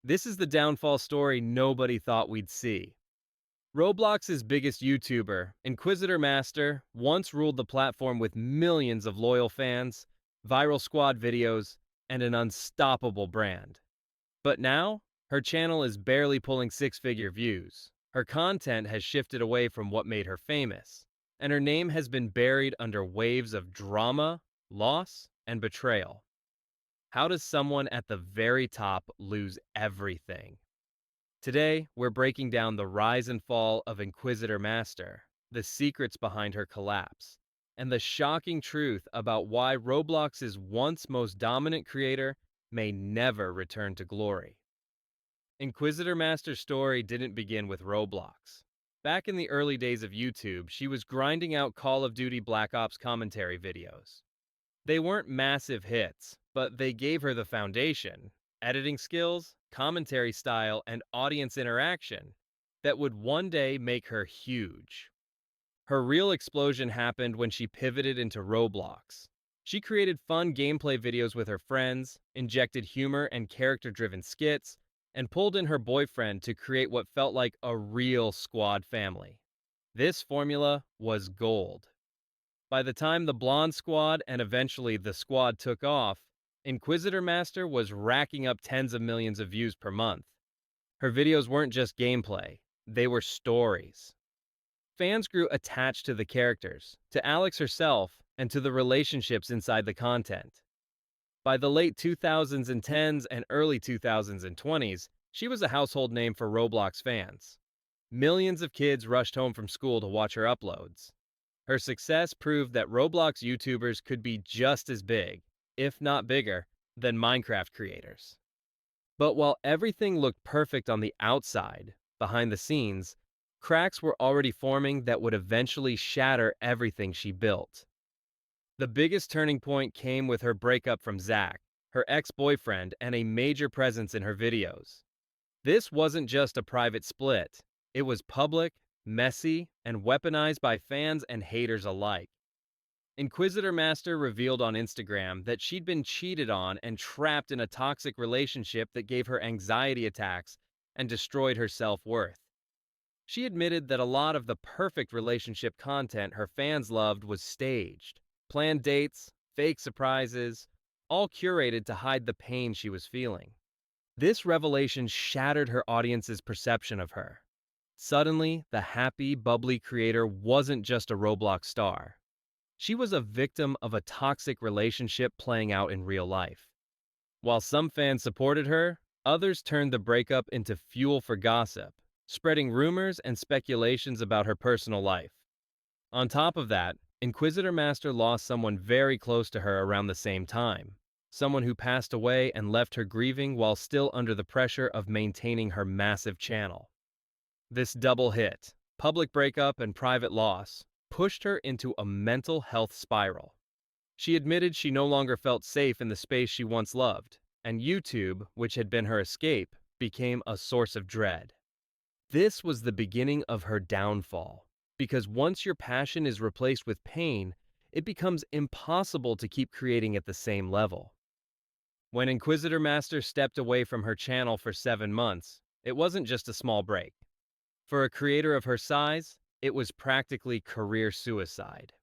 This is the downfall story nobody thought we'd see. Roblox's biggest YouTuber, InquisitorMaster, once ruled the platform with millions of loyal fans, viral squad videos, and an unstoppable brand. But now, her channel is barely pulling six-figure views. Her content has shifted away from what made her famous, and her name has been buried under waves of drama, loss, and betrayal. How does someone at the very top lose everything? Today, we're breaking down the rise and fall of Inquisitor Master, the secrets behind her collapse, and the shocking truth about why Roblox's once most dominant creator may never return to glory. Inquisitor Master's story didn't begin with Roblox. Back in the early days of YouTube, she was grinding out Call of Duty Black Ops commentary videos. They weren't massive hits, but they gave her the foundation, editing skills, commentary style, and audience interaction that would one day make her huge. Her real explosion happened when she pivoted into Roblox. She created fun gameplay videos with her friends, injected humor and character-driven skits, and pulled in her boyfriend to create what felt like a real squad family. This formula was gold. By the time the Blonde Squad and eventually the Squad took off, Inquisitor Master was racking up tens of millions of views per month. Her videos weren't just gameplay, they were stories. Fans grew attached to the characters, to Alex herself, and to the relationships inside the content. By the late 2010s and early 2020s, she was a household name for Roblox fans. Millions of kids rushed home from school to watch her uploads. Her success proved that Roblox YouTubers could be just as big, if not bigger, than Minecraft creators. But while everything looked perfect on the outside, behind the scenes, cracks were already forming that would eventually shatter everything she built. The biggest turning point came with her breakup from Zach, her ex-boyfriend, and a major presence in her videos. This wasn't just a private split, it was public, messy, and weaponized by fans and haters alike. Inquisitor Master revealed on Instagram that she'd been cheated on and trapped in a toxic relationship that gave her anxiety attacks and destroyed her self-worth. She admitted that a lot of the perfect relationship content her fans loved was staged, planned dates, fake surprises, all curated to hide the pain she was feeling. This revelation shattered her audience's perception of her. Suddenly, the happy, bubbly creator wasn't just a Roblox star. She was a victim of a toxic relationship playing out in real life. While some fans supported her, others turned the breakup into fuel for gossip, spreading rumors and speculations about her personal life. On top of that, Inquisitor Master lost someone very close to her around the same time, someone who passed away and left her grieving while still under the pressure of maintaining her massive channel. This double hit, public breakup and private loss, pushed her into a mental health spiral. She admitted she no longer felt safe in the space she once loved, and YouTube, which had been her escape, became a source of dread. This was the beginning of her downfall, because once your passion is replaced with pain, it becomes impossible to keep creating at the same level. When Inquisitor Master stepped away from her channel for 7 months, it wasn't just a small break. For a creator of her size, it was practically career suicide.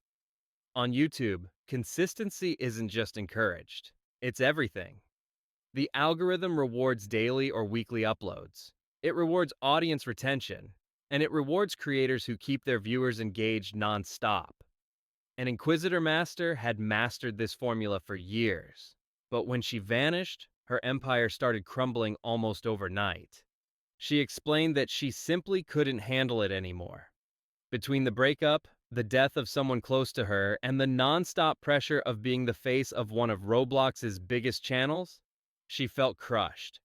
On YouTube, consistency isn't just encouraged, it's everything. The algorithm rewards daily or weekly uploads. It rewards audience retention, and it rewards creators who keep their viewers engaged non-stop. And Inquisitor Master had mastered this formula for years, but when she vanished, her empire started crumbling almost overnight. She explained that she simply couldn't handle it anymore. Between the breakup, the death of someone close to her, and the non-stop pressure of being the face of one of Roblox's biggest channels, she felt crushed.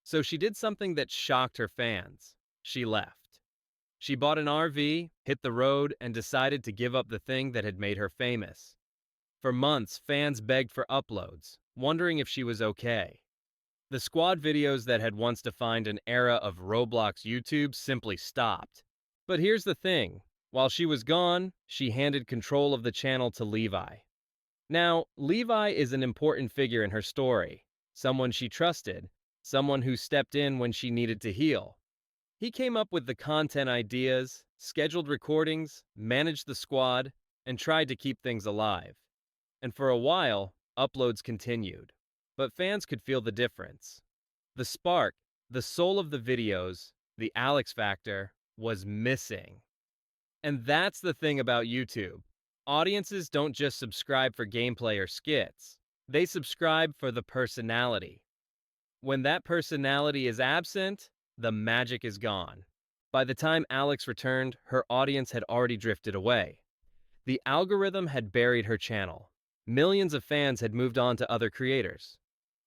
So she did something that shocked her fans. She left. She bought an RV, hit the road, and decided to give up the thing that had made her famous. For months, fans begged for uploads, wondering if she was okay. The squad videos that had once defined an era of Roblox YouTube simply stopped. But here's the thing. While she was gone, she handed control of the channel to Levi. Now, Levi is an important figure in her story, someone she trusted, someone who stepped in when she needed to heal. He came up with the content ideas, scheduled recordings, managed the squad, and tried to keep things alive. And for a while, uploads continued. But fans could feel the difference. The spark, the soul of the videos, the Alex factor, was missing. And that's the thing about YouTube. Audiences don't just subscribe for gameplay or skits. They subscribe for the personality. When that personality is absent, the magic is gone. By the time Alex returned, her audience had already drifted away. The algorithm had buried her channel. Millions of fans had moved on to other creators.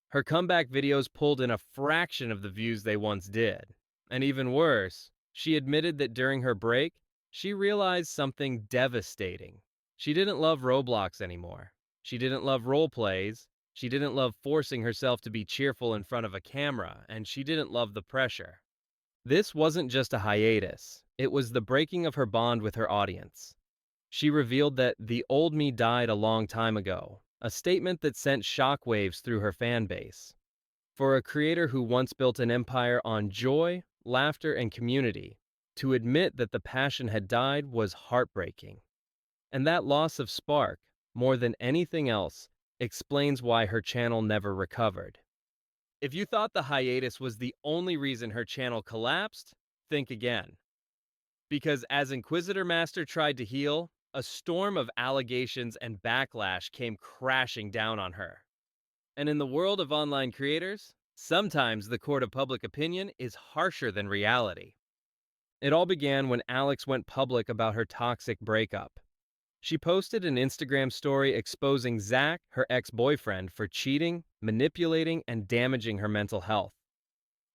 Her comeback videos pulled in a fraction of the views they once did. And even worse, she admitted that during her break, she realized something devastating. She didn't love Roblox anymore. She didn't love roleplays. She didn't love forcing herself to be cheerful in front of a camera, and she didn't love the pressure. This wasn't just a hiatus. It was the breaking of her bond with her audience. She revealed that the old me died a long time ago, a statement that sent shockwaves through her fan base. For a creator who once built an empire on joy, laughter, and community, to admit that the passion had died was heartbreaking. And that loss of spark, more than anything else, explains why her channel never recovered. If you thought the hiatus was the only reason her channel collapsed, think again. Because as InquisitorMaster tried to heal, a storm of allegations and backlash came crashing down on her. And in the world of online creators, sometimes the court of public opinion is harsher than reality. It all began when Alex went public about her toxic breakup. She posted an Instagram story exposing Zach, her ex-boyfriend, for cheating, manipulating, and damaging her mental health.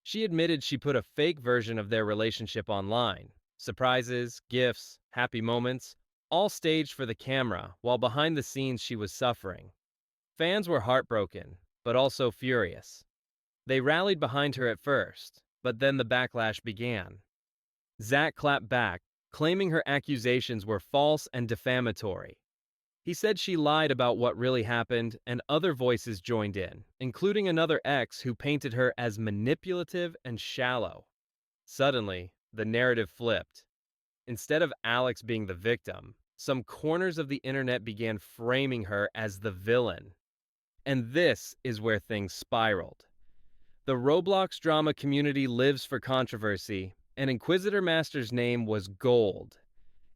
She admitted she put a fake version of their relationship online. Surprises, gifts, happy moments, all staged for the camera, while behind the scenes she was suffering. Fans were heartbroken, but also furious. They rallied behind her at first, but then the backlash began. Zach clapped back, claiming her accusations were false and defamatory. He said she lied about what really happened, and other voices joined in, including another ex who painted her as manipulative and shallow. Suddenly, the narrative flipped. Instead of Alex being the victim, some corners of the internet began framing her as the villain. And this is where things spiraled. The Roblox drama community lives for controversy, and InquisitorMaster's name was gold.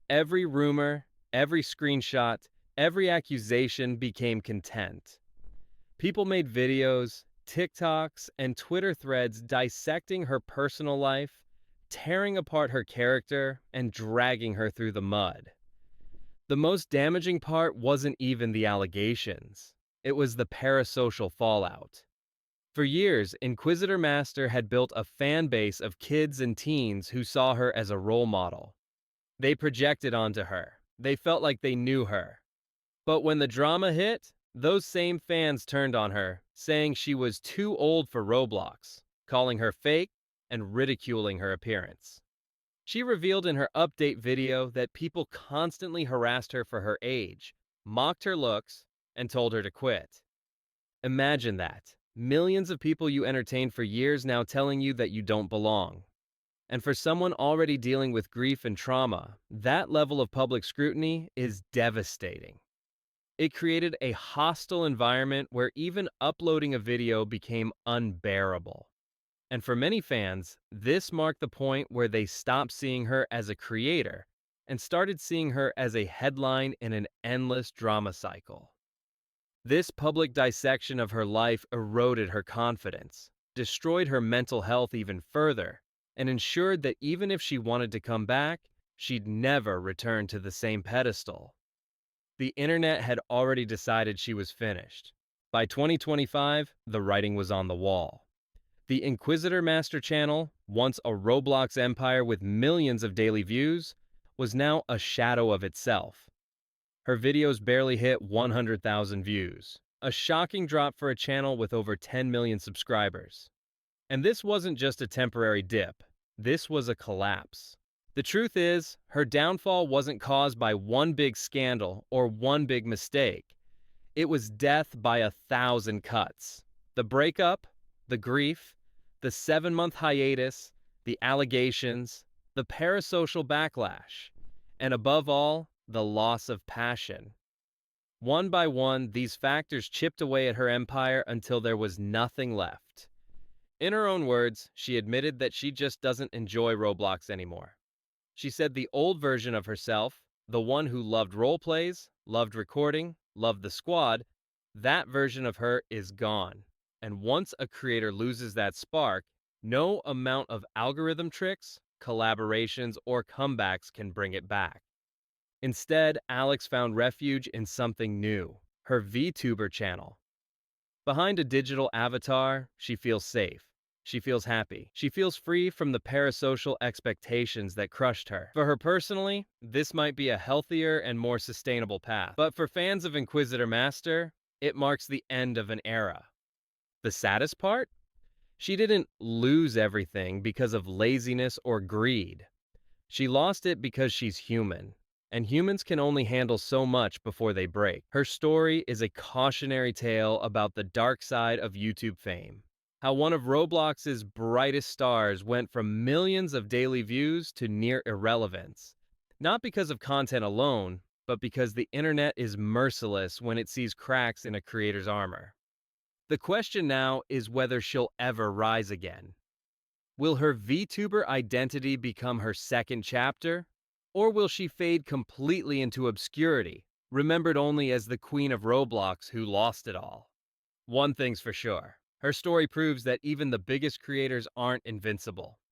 Every rumor, every screenshot, every accusation became content. People made videos, TikToks, and Twitter threads dissecting her personal life, tearing apart her character, and dragging her through the mud. The most damaging part wasn't even the allegations. It was the parasocial fallout. For years, InquisitorMaster had built a fan base of kids and teens who saw her as a role model. They projected onto her. They felt like they knew her. But when the drama hit, those same fans turned on her, saying she was too old for Roblox, calling her fake, and ridiculing her appearance. She revealed in her update video that people constantly harassed her for her age, mocked her looks, and told her to quit. Imagine that. Millions of people you entertained for years now telling you that you don't belong. And for someone already dealing with grief and trauma, that level of public scrutiny is devastating. It created a hostile environment where even uploading a video became unbearable. And for many fans, this marked the point where they stopped seeing her as a creator and started seeing her as a headline in an endless drama cycle. This public dissection of her life eroded her confidence, destroyed her mental health even further, and ensured that even if she wanted to come back, she'd never return to the same pedestal. The internet had already decided she was finished. By 2025, the writing was on the wall. The InquisitorMaster channel, once a Roblox empire with millions of daily views, was now a shadow of itself. Her videos barely hit 100,000 views, a shocking drop for a channel with over 10 million subscribers. And this wasn't just a temporary dip, this was a collapse. The truth is, her downfall wasn't caused by one big scandal or one big mistake. It was death by 1,000 cuts. The breakup, the grief, The 7-month hiatus, the allegations, the parasocial backlash, and above all, the loss of passion. One by one, these factors chipped away at her empire until there was nothing left. In her own words, she admitted that she just doesn't enjoy Roblox anymore. She said the old version of herself, the one who loved roleplays, loved recording, loved the squad, that version of her is gone. And once a creator loses that spark, no amount of algorithm tricks, collaborations, or comebacks can bring it back. Instead, Alex found refuge in something new, her VTuber channel. Behind a digital avatar, she feels safe. She feels happy. She feels free from the parasocial expectations that crushed her. For her personally, this might be a healthier and more sustainable path. But for fans of InquisitorMaster, it marks the end of an era. The saddest part? She didn't lose everything because of laziness or greed. She lost it because she's human, and humans can only handle so much before they break. Her story is a cautionary tale about the dark side of YouTube fame. How one of Roblox's brightest stars went from millions of daily views to near irrelevance. Not because of content alone, but because the internet is merciless when it sees cracks in a creator's armor. The question now is whether she'll ever rise again. Will her VTuber identity become her second chapter? Or will she fade completely into obscurity, remembered only as the queen of Roblox who lost it all? One thing's for sure. Her story proves that even the biggest creators aren't invincible.